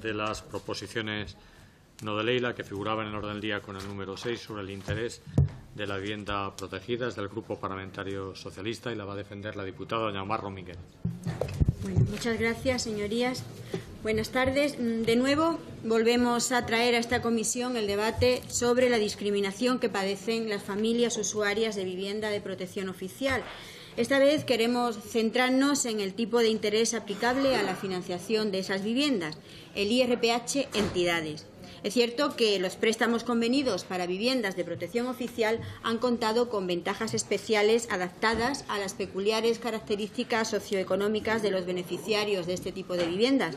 de las proposiciones no de ley, la que figuraba en el orden del día con el número 6 sobre el interés de la vivienda protegida. Es del Grupo Parlamentario Socialista y la va a defender la diputada doña Mar Romiguet. Bueno, muchas gracias, señorías. Buenas tardes. De nuevo volvemos a traer a esta comisión el debate sobre la discriminación que padecen las familias usuarias de vivienda de protección oficial. Esta vez queremos centrarnos en el tipo de interés aplicable a la financiación de esas viviendas, el IRPH entidades. Es cierto que los préstamos convenidos para viviendas de protección oficial han contado con ventajas especiales adaptadas a las peculiares características socioeconómicas de los beneficiarios de este tipo de viviendas.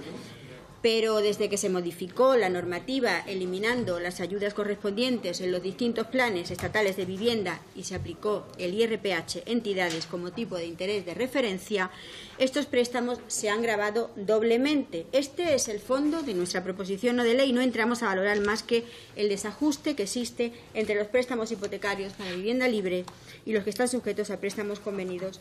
Pero desde que se modificó la normativa eliminando las ayudas correspondientes en los distintos planes estatales de vivienda y se aplicó el IRPH entidades como tipo de interés de referencia, estos préstamos se han gravado doblemente. Este es el fondo de nuestra proposición no de ley. No entramos a valorar más que el desajuste que existe entre los préstamos hipotecarios para vivienda libre y los que están sujetos a préstamos convenidos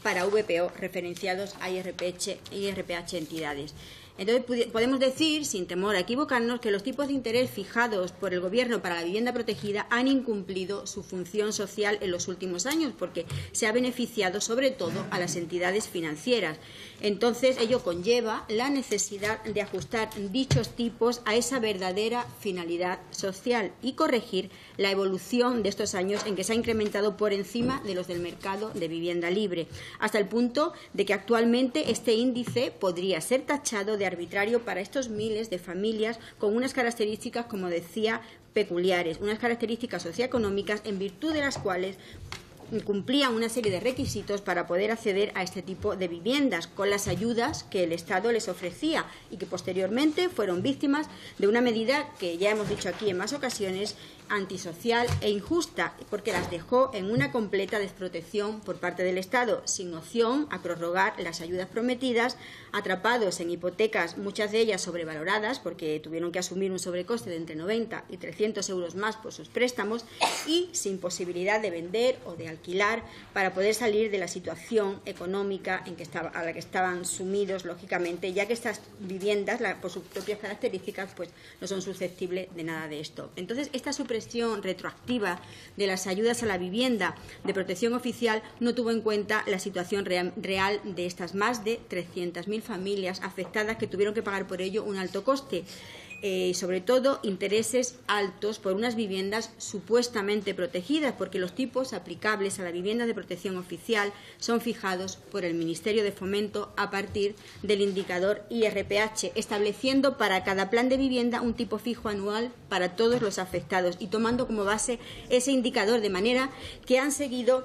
para VPO referenciados a IRPH entidades. Entonces, podemos decir, sin temor a equivocarnos, que los tipos de interés fijados por el Gobierno para la vivienda protegida han incumplido su función social en los últimos años, porque se ha beneficiado sobre todo a las entidades financieras. Entonces, ello conlleva la necesidad de ajustar dichos tipos a esa verdadera finalidad social y corregir la evolución de estos años en que se ha incrementado por encima de los del mercado de vivienda libre, hasta el punto de que actualmente este índice podría ser tachado de arbitrario para estos miles de familias con unas características, como decía, peculiares, unas características socioeconómicas en virtud de las cuales cumplían una serie de requisitos para poder acceder a este tipo de viviendas con las ayudas que el Estado les ofrecía y que posteriormente fueron víctimas de una medida que ya hemos dicho aquí en más ocasiones, antisocial e injusta, porque las dejó en una completa desprotección por parte del Estado, sin opción a prorrogar las ayudas prometidas, atrapados en hipotecas, muchas de ellas sobrevaloradas, porque tuvieron que asumir un sobrecoste de entre 90 y 300 euros más por sus préstamos, y sin posibilidad de vender o de alquilar para poder salir de la situación económica a la que estaban sumidos, lógicamente, ya que estas viviendas, por sus propias características, pues no son susceptibles de nada de esto. Entonces, esta supresión retroactiva de las ayudas a la vivienda de protección oficial no tuvo en cuenta la situación real de estas más de 300.000 familias afectadas que tuvieron que pagar por ello un alto coste. Sobre todo intereses altos por unas viviendas supuestamente protegidas, porque los tipos aplicables a la vivienda de protección oficial son fijados por el Ministerio de Fomento a partir del indicador IRPH, estableciendo para cada plan de vivienda un tipo fijo anual para todos los afectados y tomando como base ese indicador, de manera que han seguido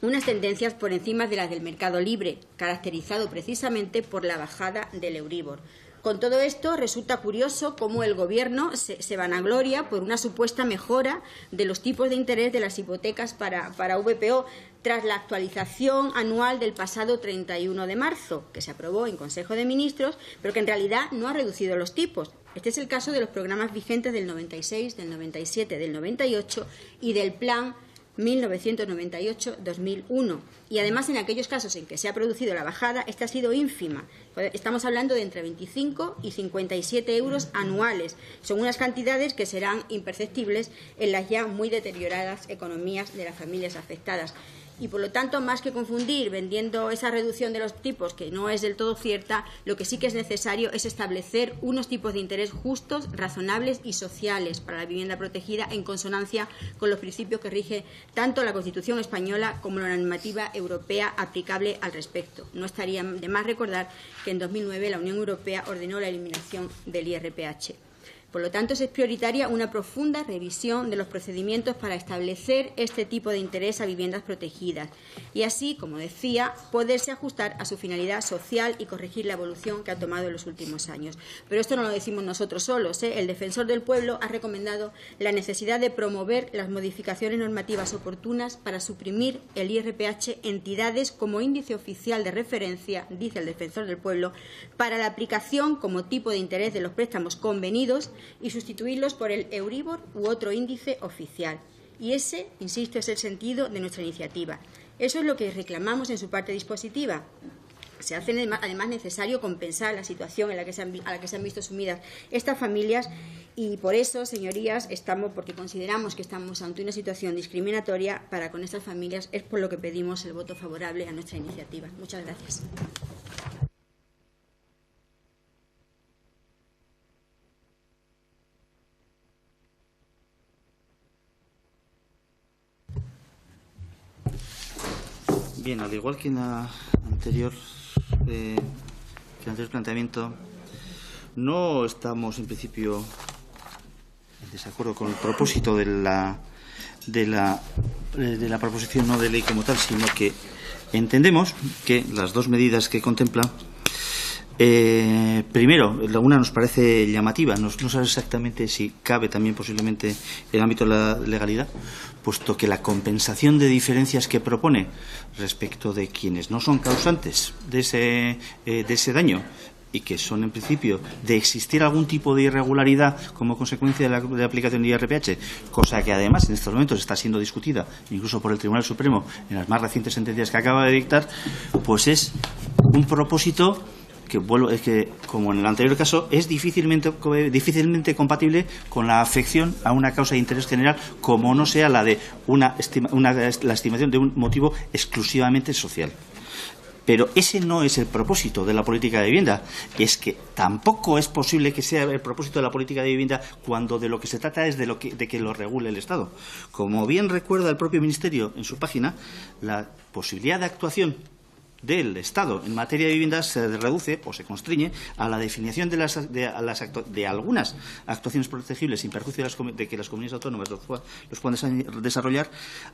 unas tendencias por encima de las del mercado libre, caracterizado precisamente por la bajada del Euribor. Con todo esto, resulta curioso cómo el Gobierno se vanagloria por una supuesta mejora de los tipos de interés de las hipotecas para VPO tras la actualización anual del pasado 31 de marzo, que se aprobó en Consejo de Ministros, pero que en realidad no ha reducido los tipos. Este es el caso de los programas vigentes del 96, del 97, del 98 y del Plan 1998-2001, y además en aquellos casos en que se ha producido la bajada, esta ha sido ínfima. Estamos hablando de entre 25 y 57 euros anuales. Son unas cantidades que serán imperceptibles en las ya muy deterioradas economías de las familias afectadas. Y, por lo tanto, más que confundir vendiendo esa reducción de los tipos, que no es del todo cierta, lo que sí que es necesario es establecer unos tipos de interés justos, razonables y sociales para la vivienda protegida en consonancia con los principios que rige tanto la Constitución española como la normativa europea aplicable al respecto. No estaría de más recordar que en 2009 la Unión Europea ordenó la eliminación del IRPH. Por lo tanto, es prioritaria una profunda revisión de los procedimientos para establecer este tipo de interés a viviendas protegidas y así, como decía, poderse ajustar a su finalidad social y corregir la evolución que ha tomado en los últimos años. Pero esto no lo decimos nosotros solos, ¿eh? El Defensor del Pueblo ha recomendado la necesidad de promover las modificaciones normativas oportunas para suprimir el IRPH entidades como índice oficial de referencia, dice el Defensor del Pueblo, para la aplicación como tipo de interés de los préstamos convenidos y sustituirlos por el Euribor u otro índice oficial. Y ese, insisto, es el sentido de nuestra iniciativa. Eso es lo que reclamamos en su parte dispositiva. se hace además necesario compensar la situación a la que se han visto sumidas estas familias, y por eso, señorías, porque consideramos que estamos ante una situación discriminatoria para con estas familias, es por lo que pedimos el voto favorable a nuestra iniciativa. Muchas gracias. Bien, al igual que en la anterior, planteamiento, no estamos en principio en desacuerdo con el propósito de la proposición no de ley como tal, sino que entendemos que las dos medidas que contempla, primero, una nos parece llamativa, no sabe exactamente si cabe también posiblemente en el ámbito de la legalidad, puesto que la compensación de diferencias que propone respecto de quienes no son causantes de ese daño y que son en principio de existir algún tipo de irregularidad como consecuencia de la aplicación de IRPH, cosa que además en estos momentos está siendo discutida incluso por el Tribunal Supremo en las más recientes sentencias que acaba de dictar, pues es un propósito que, como en el anterior caso, es difícilmente compatible con la afección a una causa de interés general, como no sea la de la estimación de un motivo exclusivamente social. Pero ese no es el propósito de la política de vivienda. Es que tampoco es posible que sea el propósito de la política de vivienda cuando de lo que se trata es de que lo regule el Estado. Como bien recuerda el propio Ministerio en su página, la posibilidad de actuación del Estado en materia de vivienda se reduce o se constriñe a la definición de algunas actuaciones protegibles sin perjuicio de que las comunidades autónomas los puedan desarrollar,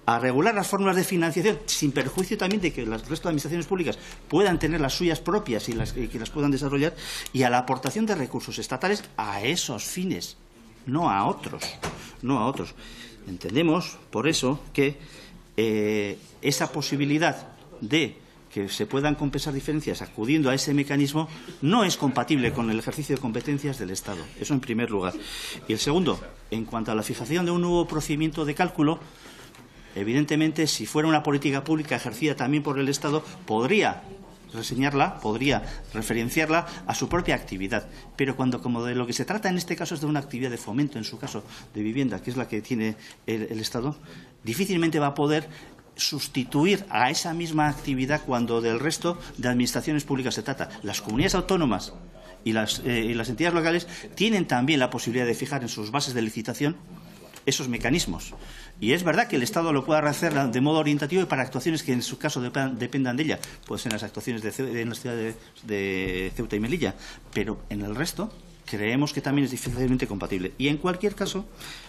a regular las fórmulas de financiación sin perjuicio también de que el resto de administraciones públicas puedan tener las suyas propias y que las puedan desarrollar, y a la aportación de recursos estatales a esos fines, no a otros. Entendemos, por eso, que esa posibilidad de que se puedan compensar diferencias acudiendo a ese mecanismo no es compatible con el ejercicio de competencias del Estado. Eso en primer lugar. Y el segundo, en cuanto a la fijación de un nuevo procedimiento de cálculo, evidentemente, si fuera una política pública ejercida también por el Estado, podría referenciarla a su propia actividad. Pero como de lo que se trata en este caso es de una actividad de fomento, en su caso de vivienda, que es la que tiene el Estado, difícilmente va a poder sustituir a esa misma actividad cuando del resto de administraciones públicas se trata. Las comunidades autónomas y las entidades locales tienen también la posibilidad de fijar en sus bases de licitación esos mecanismos. Y es verdad que el Estado lo puede hacer de modo orientativo y para actuaciones que en su caso dependan de ella. Pueden ser las actuaciones en las ciudades de Ceuta y Melilla, pero en el resto creemos que también es difícilmente compatible. Y en cualquier caso,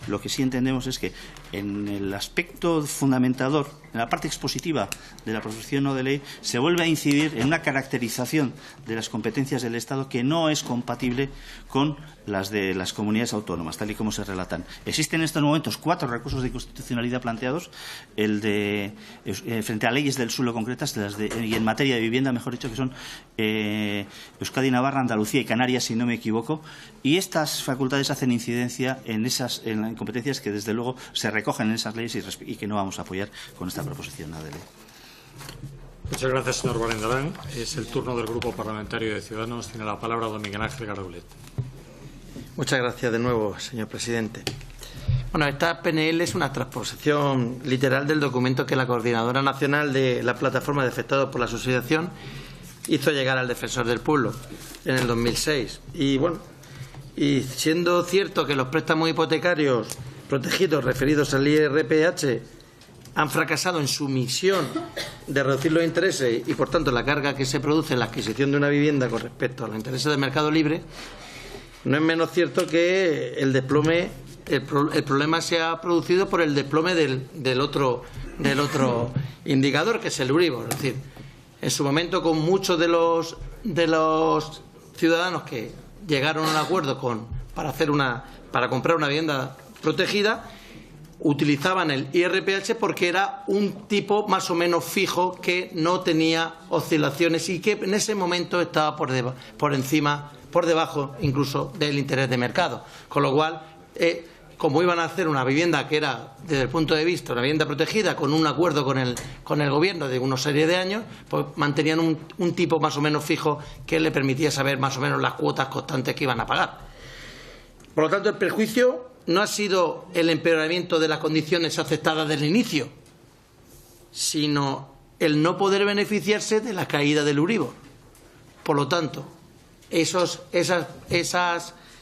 lo que sí entendemos es que en el aspecto fundamentador, en la parte expositiva de la proposición no de ley, se vuelve a incidir en una caracterización de las competencias del Estado que no es compatible con las de las comunidades autónomas, tal y como se relatan. Existen en estos momentos 4 recursos de inconstitucionalidad planteados, el de frente a leyes del suelo concretas y en materia de vivienda, mejor dicho, que son Euskadi, Navarra, Andalucía y Canarias, si no me equivoco, y estas facultades hacen incidencia en competencias que desde luego se recogen en esas leyes y que no vamos a apoyar con esta proposición de ley. Muchas gracias, señor Barrendarán. Es el turno del Grupo Parlamentario de Ciudadanos. Tiene la palabra don Miguel Ángel Garaulet. Muchas gracias de nuevo, señor presidente. Bueno, esta PNL es una transposición literal del documento que la Coordinadora Nacional de la Plataforma de Afectados por la Asociación hizo llegar al Defensor del Pueblo en el 2006. Y bueno, y siendo cierto que los préstamos hipotecarios protegidos referidos al IRPH han fracasado en su misión de reducir los intereses y, por tanto, la carga que se produce en la adquisición de una vivienda con respecto a los intereses del mercado libre, no es menos cierto que el desplome, el problema se ha producido por el desplome del otro indicador, que es el Euribor. Es decir, en su momento, con muchos de los ciudadanos que llegaron a un acuerdo para comprar una vivienda protegida, utilizaban el IRPH porque era un tipo más o menos fijo que no tenía oscilaciones y que en ese momento estaba por debajo incluso del interés de mercado. Con lo cual, como iban a hacer una vivienda que era, desde el punto de vista, una vivienda protegida, con un acuerdo con el Gobierno de una serie de años, pues mantenían un tipo más o menos fijo que le permitía saber más o menos las cuotas constantes que iban a pagar. Por lo tanto, el perjuicio no ha sido el empeoramiento de las condiciones aceptadas desde el inicio, sino el no poder beneficiarse de la caída del Euribor. Por lo tanto, esas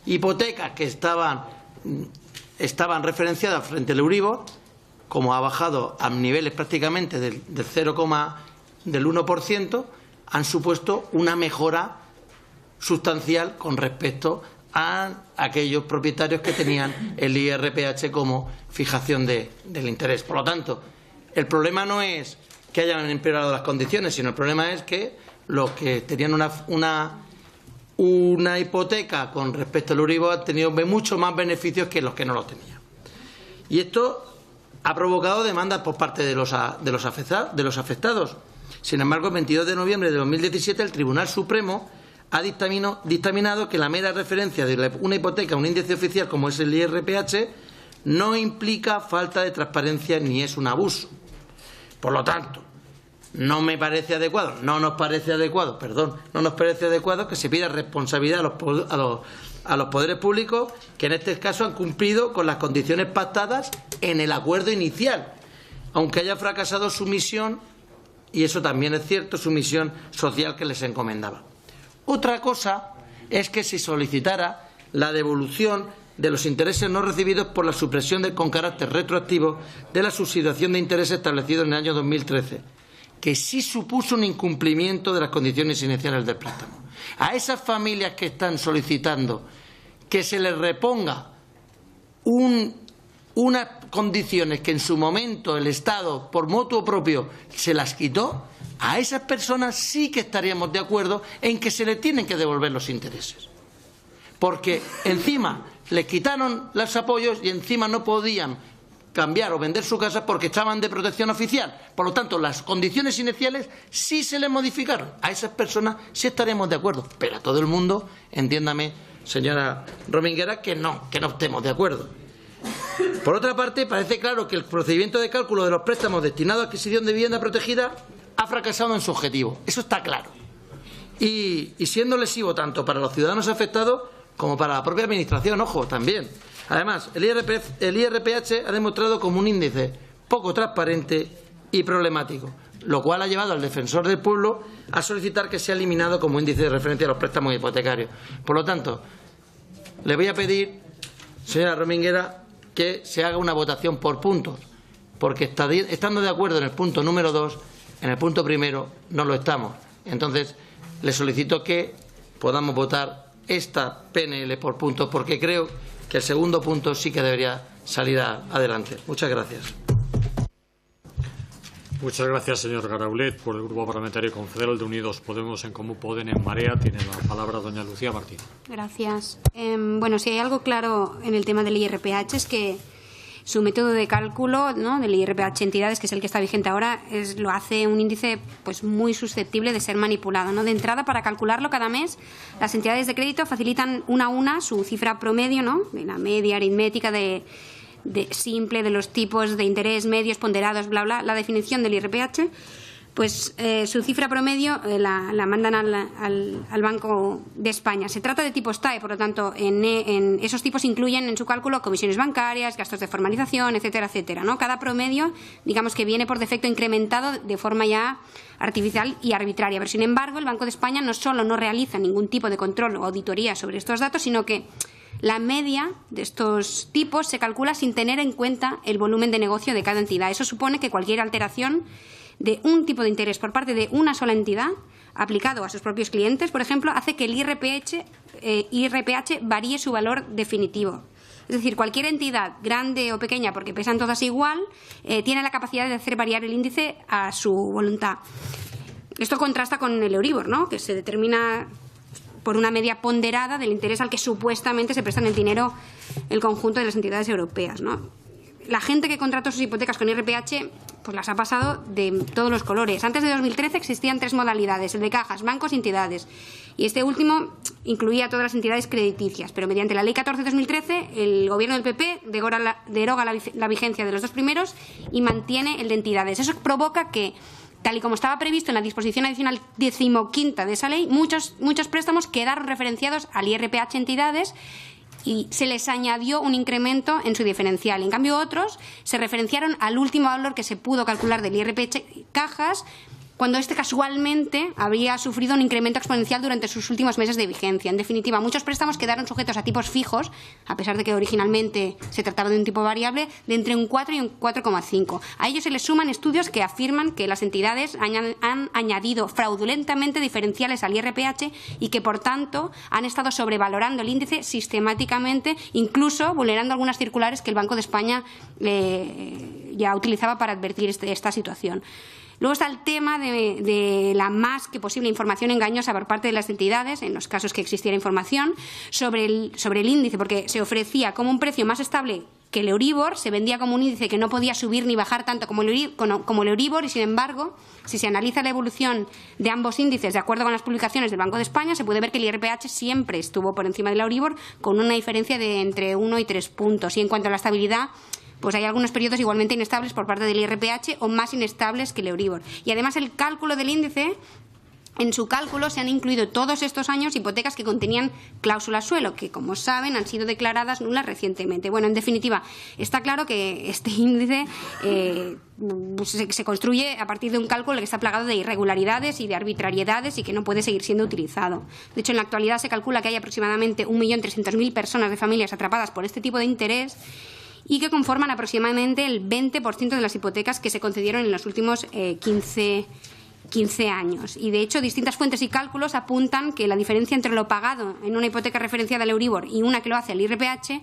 hipotecas que estaban referenciadas frente al Euribor, como ha bajado a niveles prácticamente del 1%, han supuesto una mejora sustancial con respecto a aquellos propietarios que tenían el IRPH como fijación del interés. Por lo tanto, el problema no es que hayan empeorado las condiciones, sino el problema es que los que tenían una hipoteca con respecto al Euribor han tenido mucho más beneficios que los que no lo tenían. Y esto ha provocado demandas por parte de los afectados. Sin embargo, el 22 de noviembre de 2017 el Tribunal Supremo ha dictaminado que la mera referencia de una hipoteca a un índice oficial como es el IRPH no implica falta de transparencia ni es un abuso. Por lo tanto, no nos parece adecuado que se pida responsabilidad a los poderes públicos que en este caso han cumplido con las condiciones pactadas en el acuerdo inicial, aunque haya fracasado su misión, y eso también es cierto, su misión social que les encomendaba. Otra cosa es que se solicitara la devolución de los intereses no recibidos por la supresión con carácter retroactivo de la subsidiación de intereses establecidos en el año 2013, que sí supuso un incumplimiento de las condiciones iniciales del préstamo. A esas familias que están solicitando que se les reponga unas condiciones que en su momento el Estado, por motu propio, se las quitó, a esas personas sí que estaríamos de acuerdo en que se les tienen que devolver los intereses. Porque encima les quitaron los apoyos y encima no podían cambiar o vender su casa porque estaban de protección oficial. Por lo tanto, las condiciones iniciales sí se les modificaron. A esas personas sí estaremos de acuerdo. Pero a todo el mundo, entiéndame, señora Rominguera, que no estemos de acuerdo. Por otra parte, parece claro que el procedimiento de cálculo de los préstamos destinados a adquisición de vivienda protegida ha fracasado en su objetivo. Eso está claro. Y siendo lesivo tanto para los ciudadanos afectados como para la propia Administración, ojo, también. Además, el IRPH ha demostrado como un índice poco transparente y problemático, lo cual ha llevado al Defensor del Pueblo a solicitar que sea eliminado como índice de referencia a los préstamos hipotecarios. Por lo tanto, le voy a pedir, señora Rominguera, que se haga una votación por puntos, porque estando de acuerdo en el punto número 2, en el punto primero no lo estamos. Entonces, le solicito que podamos votar esta PNL por puntos, porque creo que el segundo punto sí que debería salir adelante. Muchas gracias. Muchas gracias, señor Garaulet. Por el Grupo Parlamentario Confederal de Unidos Podemos, En Comú Podem, En Marea, tiene la palabra doña Lucía Martín. Gracias. Bueno, si hay algo claro en el tema del IRPH es que su método de cálculo, ¿no?, del IRPH entidades, que es el que está vigente ahora, lo hace un índice pues muy susceptible de ser manipulado, ¿no? De entrada, para calcularlo cada mes, las entidades de crédito facilitan una a una su cifra promedio, ¿no?, de la media aritmética de simple de los tipos de interés medios ponderados, bla, bla, la definición del IRPH. Pues su cifra promedio la mandan al Banco de España. Se trata de tipos TAE, por lo tanto, en esos tipos incluyen en su cálculo comisiones bancarias, gastos de formalización, etcétera, etcétera, ¿no? Cada promedio, digamos que viene por defecto incrementado de forma ya artificial y arbitraria. Pero, sin embargo, el Banco de España no solo no realiza ningún tipo de control o auditoría sobre estos datos, sino que la media de estos tipos se calcula sin tener en cuenta el volumen de negocio de cada entidad. Eso supone que cualquier alteración de un tipo de interés por parte de una sola entidad, aplicado a sus propios clientes, por ejemplo, hace que el IRPH varíe su valor definitivo. Es decir, cualquier entidad, grande o pequeña, porque pesan todas igual, tiene la capacidad de hacer variar el índice a su voluntad. Esto contrasta con el Euribor, ¿no?, que se determina por una media ponderada del interés al que supuestamente se prestan el dinero el conjunto de las entidades europeas, ¿no? La gente que contrató sus hipotecas con IRPH pues las ha pasado de todos los colores. Antes de 2013 existían tres modalidades: el de cajas, bancos y entidades. Y este último incluía a todas las entidades crediticias, pero mediante la Ley 14/2013 el Gobierno del PP deroga la vigencia de los dos primeros y mantiene el de entidades. Eso provoca que, tal y como estaba previsto en la disposición adicional 15ª de esa ley, muchos préstamos quedaron referenciados al IRPH entidades y se les añadió un incremento en su diferencial. En cambio, otros se referenciaron al último valor que se pudo calcular del IRPH cajas, cuando este casualmente habría sufrido un incremento exponencial durante sus últimos meses de vigencia. En definitiva, muchos préstamos quedaron sujetos a tipos fijos, a pesar de que originalmente se trataba de un tipo variable, de entre un 4 y un 4,5. A ello se les suman estudios que afirman que las entidades han añadido fraudulentamente diferenciales al IRPH y que, por tanto, han estado sobrevalorando el índice sistemáticamente, incluso vulnerando algunas circulares que el Banco de España ya utilizaba para advertir esta situación. Luego está el tema de la más que posible información engañosa por parte de las entidades, en los casos que existiera información, sobre el índice, porque se ofrecía como un precio más estable que el Euribor, se vendía como un índice que no podía subir ni bajar tanto como el Euribor y, sin embargo, si se analiza la evolución de ambos índices de acuerdo con las publicaciones del Banco de España, se puede ver que el IRPH siempre estuvo por encima del Euribor con una diferencia de entre 1 y 3 puntos. Y en cuanto a la estabilidad, pues hay algunos periodos igualmente inestables por parte del IRPH o más inestables que el Euribor. Y además el cálculo del índice, en su cálculo se han incluido todos estos años hipotecas que contenían cláusulas suelo, que, como saben, han sido declaradas nulas recientemente. Bueno, en definitiva, está claro que este índice se construye a partir de un cálculo que está plagado de irregularidades y de arbitrariedades y que no puede seguir siendo utilizado. De hecho, en la actualidad se calcula que hay aproximadamente 1.300.000 personas de familias atrapadas por este tipo de interés y que conforman aproximadamente el 20% de las hipotecas que se concedieron en los últimos 15 años. Y, de hecho, distintas fuentes y cálculos apuntan que la diferencia entre lo pagado en una hipoteca referenciada al Euribor y una que lo hace al IRPH,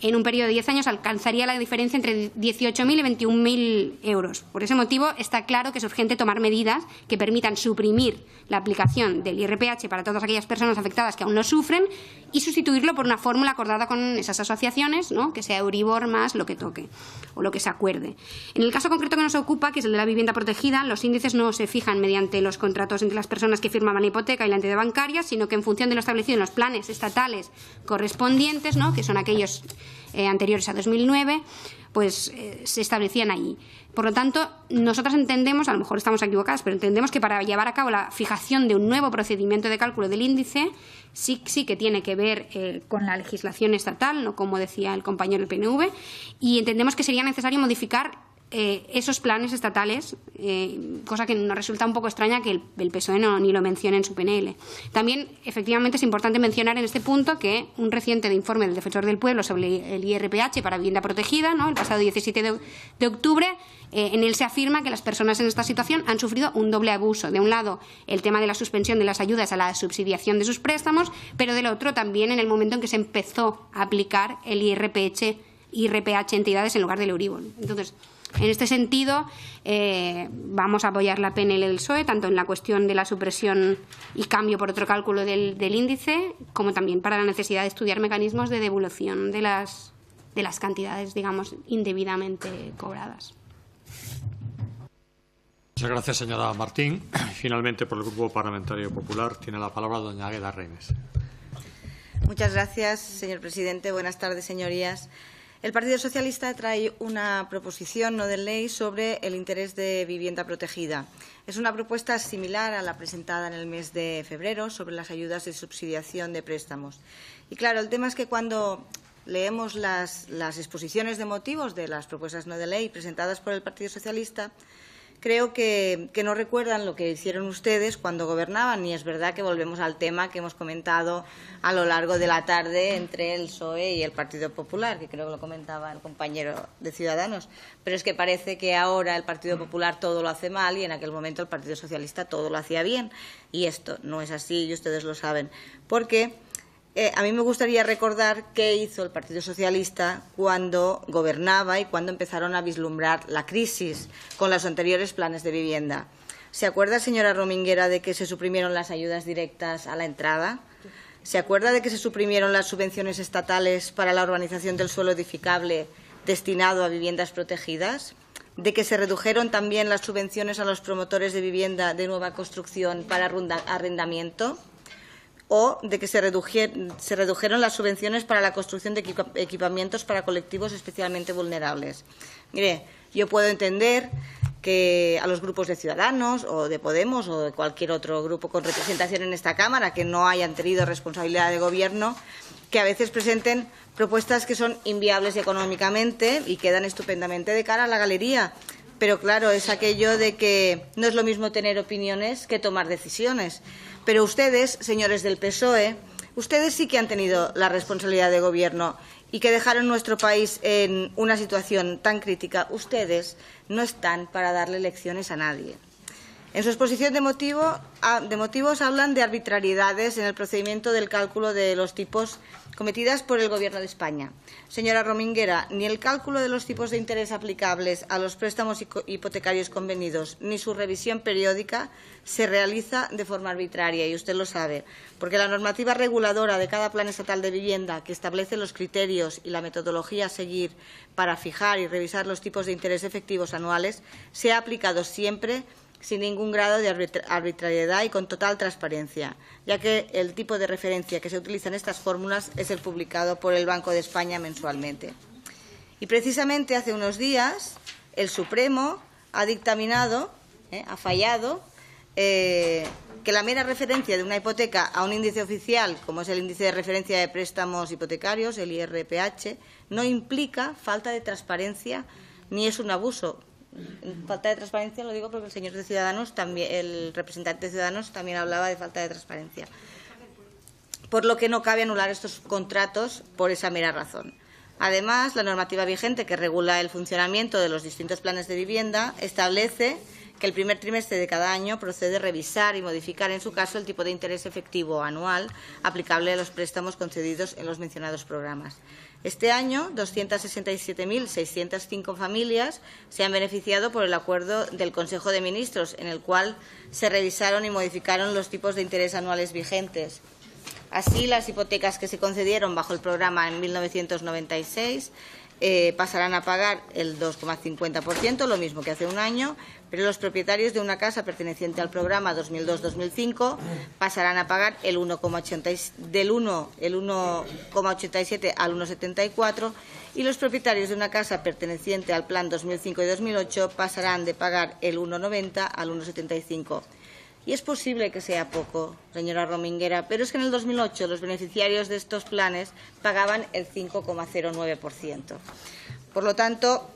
en un periodo de 10 años alcanzaría la diferencia entre 18.000 y 21.000 euros. Por ese motivo, está claro que es urgente tomar medidas que permitan suprimir la aplicación del IRPH para todas aquellas personas afectadas que aún lo sufren y sustituirlo por una fórmula acordada con esas asociaciones, ¿no?, que sea Euribor más lo que toque o lo que se acuerde. En el caso concreto que nos ocupa, que es el de la vivienda protegida, los índices no se fijan mediante los contratos entre las personas que firmaban la hipoteca y la entidad bancaria, sino que en función de lo establecido en los planes estatales correspondientes, ¿no?, que son aquellos anteriores a 2009, pues se establecían allí. Por lo tanto, nosotras entendemos, a lo mejor estamos equivocadas, pero entendemos que para llevar a cabo la fijación de un nuevo procedimiento de cálculo del índice sí que tiene que ver con la legislación estatal, no como decía el compañero del PNV, y entendemos que sería necesario modificar esos planes estatales, cosa que nos resulta un poco extraña que el PSOE ni lo mencione en su PNL. También, efectivamente, es importante mencionar en este punto que un reciente informe del Defensor del Pueblo sobre el IRPH para vivienda protegida, ¿no?, el pasado 17 de octubre, en él se afirma que las personas en esta situación han sufrido un doble abuso. De un lado, el tema de la suspensión de las ayudas a la subsidiación de sus préstamos, pero del otro también en el momento en que se empezó a aplicar el IRPH entidades en lugar del Euribor. Entonces, en este sentido, vamos a apoyar la PNL del PSOE, tanto en la cuestión de la supresión y cambio por otro cálculo del índice, como también para la necesidad de estudiar mecanismos de devolución de las cantidades, digamos, indebidamente cobradas. Muchas gracias, señora Martín. Finalmente, por el Grupo Parlamentario Popular, tiene la palabra doña Águeda Reines. Muchas gracias, señor presidente. Buenas tardes, señorías. El Partido Socialista trae una proposición no de ley sobre el interés de vivienda protegida. Es una propuesta similar a la presentada en el mes de febrero sobre las ayudas de subsidiación de préstamos. Y claro, el tema es que cuando leemos las exposiciones de motivos de las propuestas no de ley presentadas por el Partido Socialista, creo que no recuerdan lo que hicieron ustedes cuando gobernaban, y es verdad que volvemos al tema que hemos comentado a lo largo de la tarde entre el PSOE y el Partido Popular, que creo que lo comentaba el compañero de Ciudadanos. Pero es que parece que ahora el Partido Popular todo lo hace mal y en aquel momento el Partido Socialista todo lo hacía bien. Y esto no es así y ustedes lo saben. Porque a mí me gustaría recordar qué hizo el Partido Socialista cuando gobernaba y cuando empezaron a vislumbrar la crisis con los anteriores planes de vivienda. ¿Se acuerda, señora Rominguera, de que se suprimieron las ayudas directas a la entrada? ¿Se acuerda de que se suprimieron las subvenciones estatales para la urbanización del suelo edificable destinado a viviendas protegidas? ¿De que se redujeron también las subvenciones a los promotores de vivienda de nueva construcción para arrendamiento? o de que se redujeron las subvenciones para la construcción de equipamientos para colectivos especialmente vulnerables. Mire, yo puedo entender que a los grupos de Ciudadanos o de Podemos o de cualquier otro grupo con representación en esta Cámara que no hayan tenido responsabilidad de gobierno, que a veces presenten propuestas que son inviables económicamente y quedan estupendamente de cara a la galería. Pero claro, es aquello de que no es lo mismo tener opiniones que tomar decisiones. Pero ustedes, señores del PSOE, ustedes sí que han tenido la responsabilidad de gobierno y que dejaron nuestro país en una situación tan crítica. Ustedes no están para darle lecciones a nadie. En su exposición de motivos hablan de arbitrariedades en el procedimiento del cálculo de los tipos cometidas por el Gobierno de España. Señora Rominguera, ni el cálculo de los tipos de interés aplicables a los préstamos hipotecarios convenidos ni su revisión periódica se realiza de forma arbitraria, y usted lo sabe, porque la normativa reguladora de cada plan estatal de vivienda, que establece los criterios y la metodología a seguir para fijar y revisar los tipos de interés efectivos anuales, se ha aplicado siempre sin ningún grado de arbitrariedad y con total transparencia, ya que el tipo de referencia que se utiliza en estas fórmulas es el publicado por el Banco de España mensualmente. Y precisamente hace unos días el Supremo ha dictaminado, ha fallado, que la mera referencia de una hipoteca a un índice oficial, como es el índice de referencia de préstamos hipotecarios, el IRPH, no implica falta de transparencia ni es un abuso. Falta de transparencia lo digo porque el señor de Ciudadanos, también, el representante de Ciudadanos, también hablaba de falta de transparencia. Por lo que no cabe anular estos contratos por esa mera razón. Además, la normativa vigente que regula el funcionamiento de los distintos planes de vivienda establece que el primer trimestre de cada año procede revisar y modificar, en su caso, el tipo de interés efectivo anual aplicable a los préstamos concedidos en los mencionados programas. Este año, 267.605 familias se han beneficiado por el acuerdo del Consejo de Ministros, en el cual se revisaron y modificaron los tipos de interés anuales vigentes. Así, las hipotecas que se concedieron bajo el programa en 1996 pasarán a pagar el 2,50%, lo mismo que hace un año, pero los propietarios de una casa perteneciente al programa 2002-2005 pasarán a pagar el 1,87 al 1,74 y los propietarios de una casa perteneciente al plan 2005 y 2008 pasarán de pagar el 1,90 al 1,75. Y es posible que sea poco, señora Rominguera, pero es que en el 2008 los beneficiarios de estos planes pagaban el 5,09%. Por lo tanto,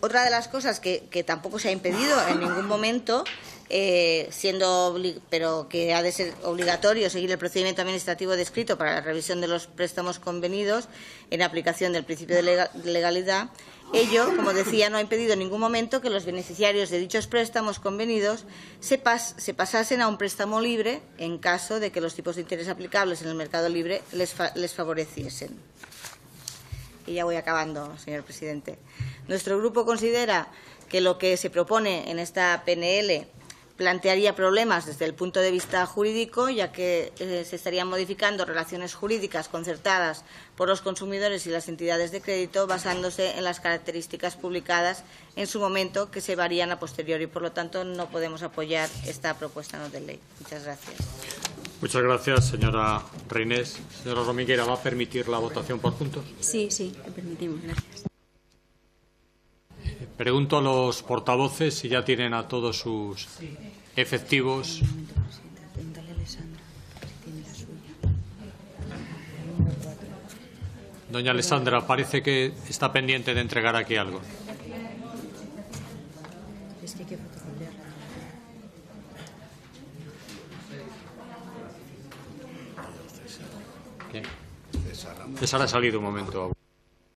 otra de las cosas que tampoco se ha impedido en ningún momento, pero que ha de ser obligatorio seguir el procedimiento administrativo descrito para la revisión de los préstamos convenidos en aplicación del principio de legalidad. Ello, como decía, no ha impedido en ningún momento que los beneficiarios de dichos préstamos convenidos se pasasen a un préstamo libre en caso de que los tipos de interés aplicables en el mercado libre les favoreciesen. Y ya voy acabando, señor presidente. Nuestro grupo considera que lo que se propone en esta PNL plantearía problemas desde el punto de vista jurídico, ya que se estarían modificando relaciones jurídicas concertadas por los consumidores y las entidades de crédito basándose en las características publicadas en su momento, que se varían a posteriori. Por lo tanto, no podemos apoyar esta propuesta no de ley. Muchas gracias. Muchas gracias, señora Reinés. Señora Rominguera, ¿va a permitir la votación por puntos? Sí, le permitimos. Gracias. Pregunto a los portavoces si ya tienen a todos sus efectivos. Doña Alessandra, parece que está pendiente de entregar aquí algo. César ha salido un momento.